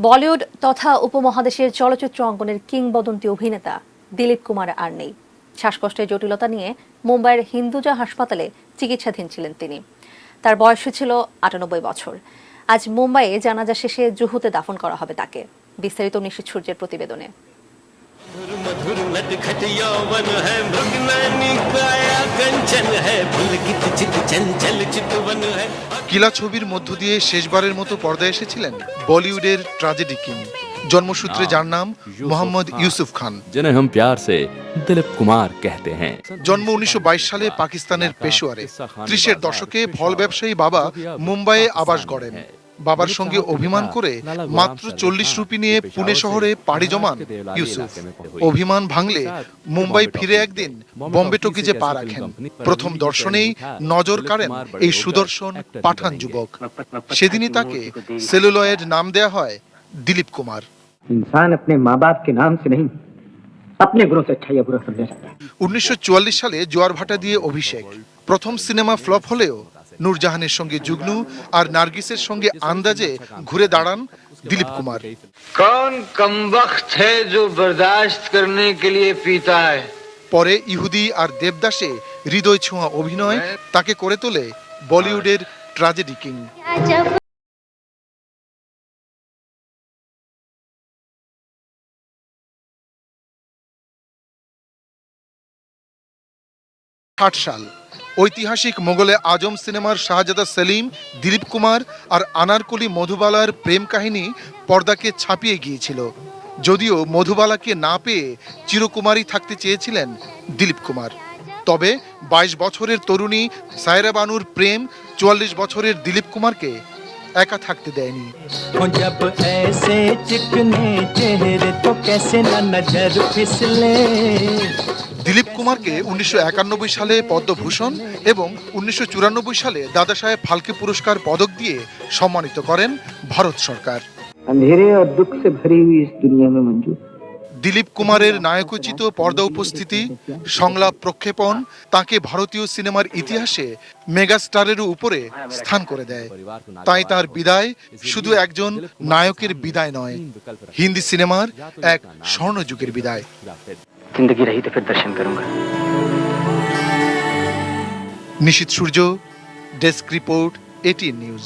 বলিউড তথা উপমহাদেশের চলচ্চিত্র অঙ্গনের কিংবদন্তি অভিনেতা দিলীপ কুমার আর নেই। শ্বাসকষ্টের জটিলতা নিয়ে মুম্বাইয়ের হিন্দুজা হাসপাতালে চিকিৎসাধীন ছিলেন তিনি। তার বয়স ছিল ৯৮ বছর। আজ মুম্বাইয়ে জানাজা শেষে জুহুতে দাফন করা হবে তাকে। বিস্তারিত নিশীথ সূর্যের প্রতিবেদনে। কিলা ছবির মধ্য দিয়ে শেষবারের মতো পর্দায় এসেছিলেন বলিউডের ট্র্যাজেডি কিং। জন্মসূত্রে যার নাম মোহাম্মদ ইউসুফ খান, जिन्हें हम प्यार से दिलीप कुमार कहते हैं। জন্ম ১৯২২ সালে পাকিস্তানের পেশোয়ারে। ৩০-এর দশকে ফল ব্যবসায়ী বাবা মুম্বাইয়ে আবাস গড়েন। বাবার সঙ্গে অভিমান করে মাত্র ৪০ রুপি নিয়ে পুনে শহরে পাড়ি জমান ইউসুফ। অভিমান ভাঙলে মুম্বাই ফিরে একদিন বম্বে টকিজে পা রাখেন। প্রথম দর্শনেই নজর কাড়েন এই সুদর্শন পাঠান যুবক। সেদিনই তাকে সেলুলয়েড নাম দেয়া হয় দিলীপ কুমার। इंसान अपने माँ बाप के नाम से नहीं अपने गुणों से अच्छा या बुरा समझा जाता है। ১৯৪৪ সালে জোয়ার ভাটা দিয়ে অভিষেক। প্রথম সিনেমা ফ্লপ হলেও নূরজাহানের সঙ্গে জুগনু আর নার্গিসের সঙ্গে আন্দাজে ঘুরে দাঁড়ান দিলীপ কুমার। कौन कमबख्त है जो बर्दाश्त करने के लिए पीता है। পরে ইহুদি আর দেবদাসে হৃদয় ছোঁয়া অভিনয় তাকে করে তোলে বলিউডের ট্র্যাজেডি কিং। সাল ঐতিহাসিক মোগলে আজম সিনেমার শাহজাদা সেলিম, দিলীপ কুমার আর আনারকলি মধুবালার প্রেম কাহিনী পর্দাকে ছাপিয়ে গিয়েছিল। যদিও মধুবালাকে না পেয়ে চিরকুমারী থাকতে চেয়েছিলেন দিলীপ কুমার। তবে ২২ বছরের তরুণী সায়রা বানুর প্রেম ৪৪ বছরের দিলীপ কুমারকে একা থাকতে দেয়নি। দিলীপ কুমারকে ১৯৯১ সালে পদ্মভূষণ এবং ১৯৯৪ সালে দাদা সাহেব ফালকে পুরস্কার পদক দিয়ে সম্মানিত করেন ভারত সরকার। अंधेरे और दुख से भरी हुई इस दुनिया में मंजू দিলীপ কুমারের নায়কোচিত পর্দা উপস্থিতি, সংলাপ প্রক্ষেপণ তাকে ভারতীয় সিনেমার ইতিহাসে মেগাস্টারের উপরে স্থান করে দেয়। তাই তার বিদায় শুধু একজন নায়কের বিদায় নয়, হিন্দি সিনেমার এক স্বর্ণযুগের বিদায়। जिंदगी रही तो फिर दर्शन करूंगा। নিশীথ সূর্য, ডেস্ক রিপোর্ট, ATN নিউজ।